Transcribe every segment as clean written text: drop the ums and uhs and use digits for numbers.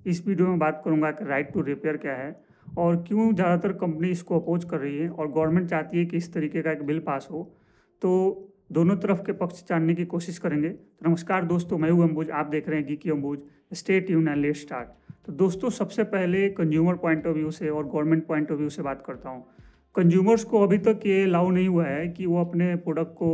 इस वीडियो में बात करूंगा कि राइट टू रिपेयर क्या है और क्यों ज़्यादातर कंपनी इसको अपोज कर रही है और गवर्नमेंट चाहती है कि इस तरीके का एक बिल पास हो। तो दोनों तरफ के पक्ष जानने की कोशिश करेंगे। तो नमस्कार दोस्तों, मैं हूं अंबुज, आप देख रहे हैं geeky Ambuj. Stay tuned and let's start. तो दोस्तों, सबसे पहले कंज्यूमर पॉइंट ऑफ व्यू से और गवर्नमेंट पॉइंट ऑफ व्यू से बात करता हूँ। कंज्यूमर्स को अभी तक ये अलाउ नहीं हुआ है कि वो अपने प्रोडक्ट को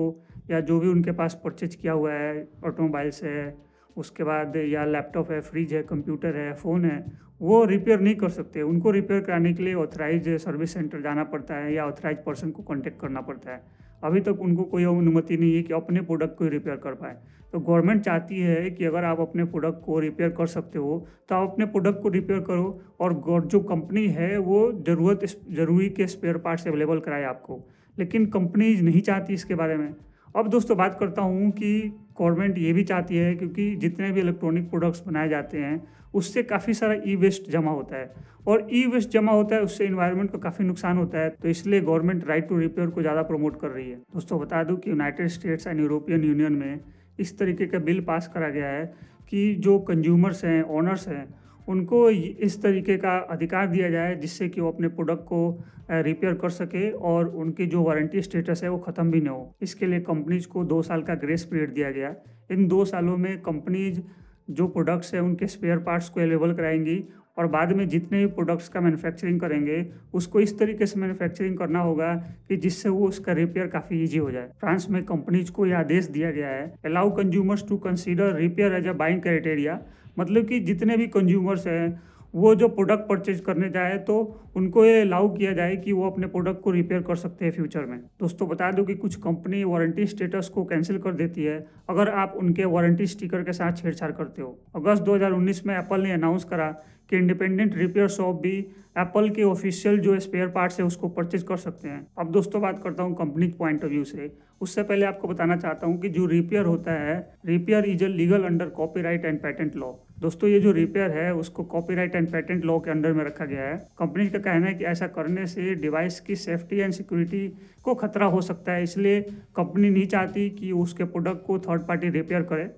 या जो भी उनके पास परचेज किया हुआ है, ऑटोमोबाइल्स है, उसके बाद या लैपटॉप है, फ्रिज है, कंप्यूटर है, फ़ोन है, वो रिपेयर नहीं कर सकते। उनको रिपेयर कराने के लिए ऑथराइज सर्विस सेंटर जाना पड़ता है या ऑथराइज पर्सन को कांटेक्ट करना पड़ता है। अभी तक उनको कोई अनुमति नहीं है कि अपने प्रोडक्ट को रिपेयर कर पाए। तो गवर्नमेंट चाहती है कि अगर आप अपने प्रोडक्ट को रिपेयर कर सकते हो तो आप अपने प्रोडक्ट को रिपेयर करो और जो कंपनी है वो ज़रूरी के स्पेयर पार्ट्स अवेलेबल कराए आपको। लेकिन कंपनी नहीं चाहती इसके बारे में। अब दोस्तों बात करता हूँ कि गवर्नमेंट ये भी चाहती है, क्योंकि जितने भी इलेक्ट्रॉनिक प्रोडक्ट्स बनाए जाते हैं उससे काफ़ी सारा ई वेस्ट जमा होता है और ई वेस्ट जमा होता है उससे इन्वायरमेंट को काफ़ी नुकसान होता है। तो इसलिए गवर्नमेंट राइट टू रिपेयर को ज़्यादा प्रमोट कर रही है। दोस्तों बता दूं कि United states and European union में इस तरीके का बिल पास करा गया है कि जो कंज्यूमर्स हैं, ओनर्स हैं, उनको इस तरीके का अधिकार दिया जाए जिससे कि वो अपने प्रोडक्ट को रिपेयर कर सके और उनकी जो वारंटी स्टेटस है वो ख़त्म भी ना हो। इसके लिए कंपनीज को 2 साल का ग्रेस पीरियड दिया गया। इन 2 सालों में कंपनीज जो प्रोडक्ट्स हैं उनके स्पेयर पार्ट्स को अवेलेबल कराएंगी और बाद में जितने भी प्रोडक्ट्स का मैन्युफैक्चरिंग करेंगे उसको इस तरीके से मैन्युफैक्चरिंग करना होगा कि जिससे वो उसका रिपेयर काफ़ी ईजी हो जाए। फ्रांस में कंपनीज को यह आदेश दिया गया है, allow consumers to consider repair as a buying criteria. मतलब कि जितने भी कंज्यूमर्स हैं वो जो प्रोडक्ट परचेज करने जाए तो उनको ये अलाउ किया जाए कि वो अपने प्रोडक्ट को रिपेयर कर सकते हैं फ्यूचर में। दोस्तों बता दो कि कुछ कंपनी वारंटी स्टेटस को कैंसिल कर देती है अगर आप उनके वारंटी स्टिकर के साथ छेड़छाड़ करते हो। अगस्त 2019 में एप्पल ने अनाउंस करा कि इंडिपेंडेंट रिपेयर शॉप भी एप्पल के ऑफिशियल जो स्पेयर पार्ट्स है उसको परचेज कर सकते हैं। अब दोस्तों बात करता हूँ कंपनी के पॉइंट ऑफ व्यू से। उससे पहले आपको बताना चाहता हूँ कि जो रिपेयर होता है, repair is a legal under copyright and patent law. दोस्तों ये जो रिपेयर है उसको कॉपीराइट एंड पेटेंट लॉ के अंडर में रखा गया है। कंपनी का कहना है कि ऐसा करने से डिवाइस की सेफ्टी एंड सिक्योरिटी को खतरा हो सकता है, इसलिए कंपनी नहीं चाहती कि उसके प्रोडक्ट को थर्ड पार्टी रिपेयर करे।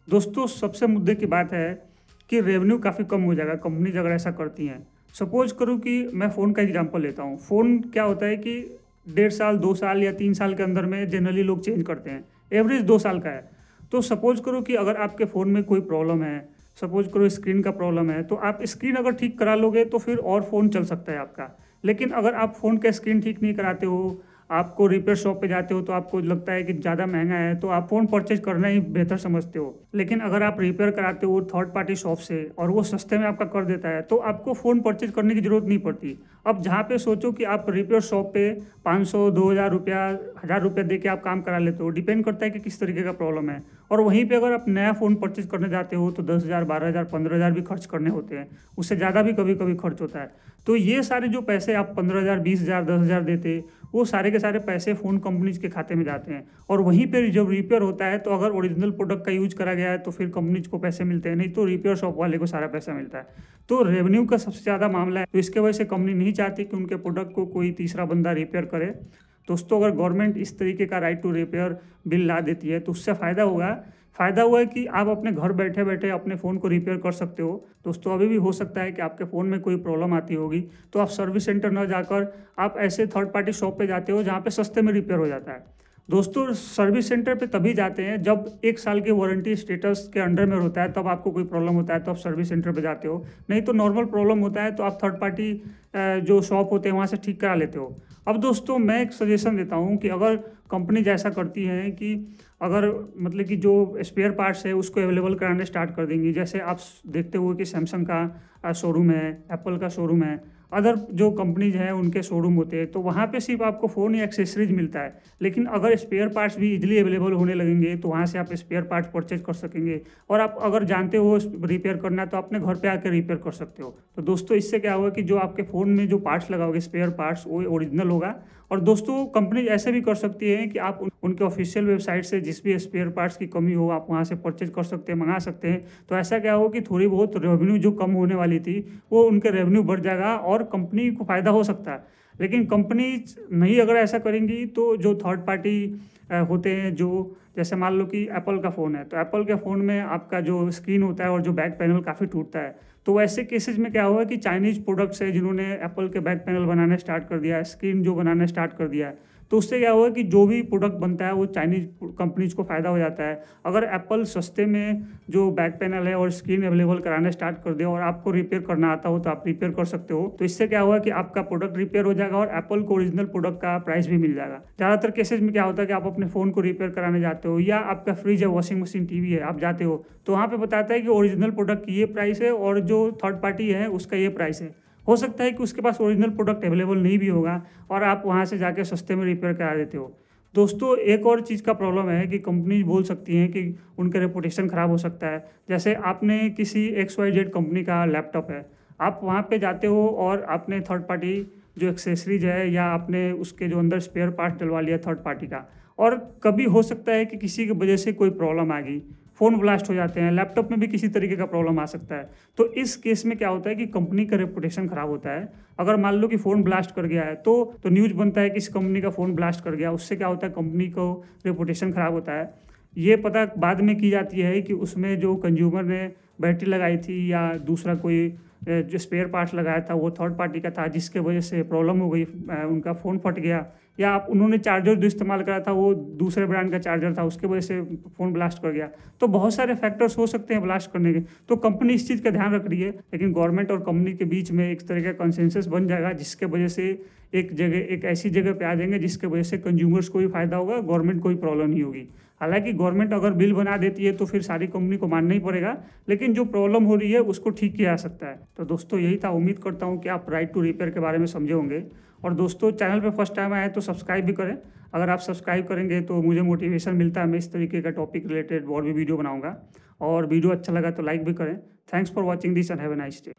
दोस्तों सबसे मुद्दे की बात है कि रेवेन्यू काफ़ी कम हो जाएगा कंपनीज अगर ऐसा करती हैं। सपोज करूँ कि मैं फ़ोन का एग्जांपल लेता हूँ। फ़ोन क्या होता है कि 1.5 साल, 2 साल या 3 साल के अंदर में जनरली लोग चेंज करते हैं। एवरेज 2 साल का है। तो सपोज करो कि अगर आपके फ़ोन में कोई प्रॉब्लम है, सपोज करो स्क्रीन का प्रॉब्लम है, तो आप स्क्रीन अगर ठीक करा लोगे तो फिर और फ़ोन चल सकता है आपका। लेकिन अगर आप फ़ोन का स्क्रीन ठीक नहीं कराते हो, आपको रिपेयर शॉप पे जाते हो तो आपको लगता है कि ज़्यादा महंगा है तो आप फ़ोन परचेज करना ही बेहतर समझते हो। लेकिन अगर आप रिपेयर कराते हो थर्ड पार्टी शॉप से और वो सस्ते में आपका कर देता है तो आपको फ़ोन परचेज करने की ज़रूरत नहीं पड़ती। अब जहाँ पे सोचो कि आप रिपेयर शॉप पे 500, 2000 रुपया, 1000 रुपया दे के आप काम करा लेते हो, डिपेंड करता है कि किस तरीके का प्रॉब्लम है। और वहीं पे अगर आप नया फ़ोन परचेज करने जाते हो तो 10,000, 12,000, 15,000 भी खर्च करने होते हैं, उससे ज़्यादा भी कभी कभी खर्च होता है। तो ये सारे जो पैसे आप 15,000, 20,000, 10,000 देते, वो सारे के सारे पैसे फ़ोन कंपनीज के खाते में जाते हैं। और वहीं पर जब रिपेयर होता है तो अगर ओरिजिनल प्रोडक्ट का यूज करा गया है तो फिर कंपनीज को पैसे मिलते हैं, नहीं तो रिपेयर शॉप वाले को सारा पैसा मिलता है। तो रेवेन्यू का सबसे ज़्यादा मामला है, तो इसके वजह से कंपनी नहीं चाहती कि उनके प्रोडक्ट को कोई तीसरा बंदा रिपेयर करे। दोस्तों अगर गवर्नमेंट इस तरीके का राइट टू रिपेयर बिल ला देती है तो उससे फ़ायदा हुआ है कि आप अपने घर बैठे बैठे अपने फ़ोन को रिपेयर कर सकते हो। दोस्तों अभी भी हो सकता है कि आपके फ़ोन में कोई प्रॉब्लम आती होगी तो आप सर्विस सेंटर न जाकर आप ऐसे थर्ड पार्टी शॉप पे जाते हो जहाँ पे सस्ते में रिपेयर हो जाता है। दोस्तों सर्विस सेंटर पे तभी जाते हैं जब 1 साल की वारंटी स्टेटस के अंडर में होता है, तब आपको कोई प्रॉब्लम होता है तो आप सर्विस सेंटर पे जाते हो। नहीं तो नॉर्मल प्रॉब्लम होता है तो आप थर्ड पार्टी जो शॉप होते हैं वहाँ से ठीक करा लेते हो। अब दोस्तों मैं एक सजेशन देता हूँ कि अगर कंपनी जैसा करती हैं कि अगर मतलब कि जो स्पेयर पार्ट्स है उसको अवेलेबल कराने स्टार्ट कर देंगी, जैसे आप देखते हो कि सैमसंग का शोरूम है, एप्पल का शोरूम है, अदर जो कंपनीज हैं उनके शोरूम होते हैं, तो वहाँ पे सिर्फ आपको फ़ोन या एक्सेसरीज मिलता है। लेकिन अगर स्पेयर पार्ट्स भी इजीली अवेलेबल होने लगेंगे तो वहाँ से आप स्पेयर पार्ट्स परचेज कर सकेंगे और आप अगर जानते हो रिपेयर करना तो अपने घर पे आकर रिपेयर कर सकते हो। तो दोस्तों इससे क्या होगा कि जो आपके फ़ोन में जो पार्ट्स लगाओगे स्पेयर पार्ट्स वो ओरिजिनल होगा। और दोस्तों कंपनी ऐसे भी कर सकती है कि आप उनके ऑफिशियल वेबसाइट से जिस भी स्पेयर पार्ट्स की कमी हो आप वहाँ से परचेज कर सकते हैं, मंगा सकते हैं। तो ऐसा क्या हो कि थोड़ी बहुत रेवेन्यू जो कम होने वाली थी वो उनके रेवेन्यू बढ़ जाएगा और कंपनी को फ़ायदा हो सकता है। लेकिन कंपनी नहीं अगर ऐसा करेंगी तो जो थर्ड पार्टी होते हैं, जो जैसे मान लो कि एप्पल का फ़ोन है तो एप्पल के फ़ोन में आपका जो स्क्रीन होता है और जो बैक पैनल काफ़ी टूटता है, तो वैसे केसेज में क्या हुआ कि चाइनीज़ प्रोडक्ट्स है जिन्होंने एप्पल के बैक पैनल बनाना स्टार्ट कर दिया है, स्क्रीन जो बनाना स्टार्ट कर दिया है, तो उससे क्या हुआ कि जो भी प्रोडक्ट बनता है वो चाइनीज़ कंपनीज़ को फ़ायदा हो जाता है। अगर एप्पल सस्ते में जो बैक पैनल है और स्क्रीन अवेलेबल कराना स्टार्ट कर दे और आपको रिपेयर करना आता हो तो आप रिपेयर कर सकते हो, तो इससे क्या हुआ कि आपका प्रोडक्ट रिपेयर हो जाएगा और एप्पल को ओरिजिनल प्रोडक्ट का प्राइस भी मिल जाएगा। ज़्यादातर केसेज में क्या होता है कि आप अपने फ़ोन को रिपेयर कराने जाते हो या आपका फ्रिज है, वॉशिंग मशीन, टीवी है, आप जाते हो तो वहाँ पे बताता है कि ओरिजिनल प्रोडक्ट की ये प्राइस है और जो थर्ड पार्टी है उसका ये प्राइस है। हो सकता है कि उसके पास ओरिजिनल प्रोडक्ट अवेलेबल नहीं भी होगा और आप वहाँ से जाके सस्ते में रिपेयर करा देते हो। दोस्तों एक और चीज़ का प्रॉब्लम है कि कंपनी बोल सकती हैं कि उनका रेपुटेशन ख़राब हो सकता है। जैसे आपने किसी XYZ कंपनी का लैपटॉप है, आप वहाँ पे जाते हो और आपने थर्ड पार्टी जो एक्सेसरीज है या आपने उसके जो अंदर स्पेयर पार्ट डलवा लिया थर्ड पार्टी का, और कभी हो सकता है कि किसी की वजह से कोई प्रॉब्लम आ गई, फ़ोन ब्लास्ट हो जाते हैं, लैपटॉप में भी किसी तरीके का प्रॉब्लम आ सकता है। तो इस केस में क्या होता है कि कंपनी का रेपुटेशन ख़राब होता है। अगर मान लो कि फ़ोन ब्लास्ट कर गया है तो न्यूज़ बनता है कि इस कंपनी का फ़ोन ब्लास्ट कर गया, उससे क्या होता है कंपनी को रेपुटेशन ख़राब होता है। ये पता बाद में की जाती है कि उसमें जो कंज्यूमर ने बैटरी लगाई थी या दूसरा कोई जो स्पेयर पार्ट्स लगाया था वो थर्ड पार्टी का था, जिसके वजह से प्रॉब्लम हो गई, उनका फ़ोन फट गया, या आप उन्होंने चार्जर जो इस्तेमाल करा था वो दूसरे ब्रांड का चार्जर था, उसके वजह से फ़ोन ब्लास्ट कर गया। तो बहुत सारे फैक्टर्स हो सकते हैं ब्लास्ट करने के। तो कंपनी इस चीज़ का ध्यान रख रही है, लेकिन गवर्नमेंट और कंपनी के बीच में एक तरह का कंसेंसस बन जाएगा जिसके वजह से एक ऐसी जगह पे आ जाएंगे जिसके वजह से कंज्यूमर्स को भी फ़ायदा होगा, गवर्नमेंट को भी प्रॉब्लम नहीं होगी। हालांकि गवर्नमेंट अगर बिल बना देती है तो फिर सारी कंपनी को मानना ही पड़ेगा, लेकिन जो प्रॉब्लम हो रही है उसको ठीक किया जा सकता है। तो दोस्तों यही था, उम्मीद करता हूँ कि आप राइट टू रिपेयर के बारे में समझे होंगे। और दोस्तों चैनल पे फर्स्ट टाइम आए तो सब्सक्राइब भी करें। अगर आप सब्सक्राइब करेंगे तो मुझे मोटिवेशन मिलता है, मैं इस तरीके का टॉपिक रिलेटेड और भी वीडियो बनाऊँगा। और वीडियो अच्छा लगा तो लाइक भी करें। Thanks for watching this and have a nice day.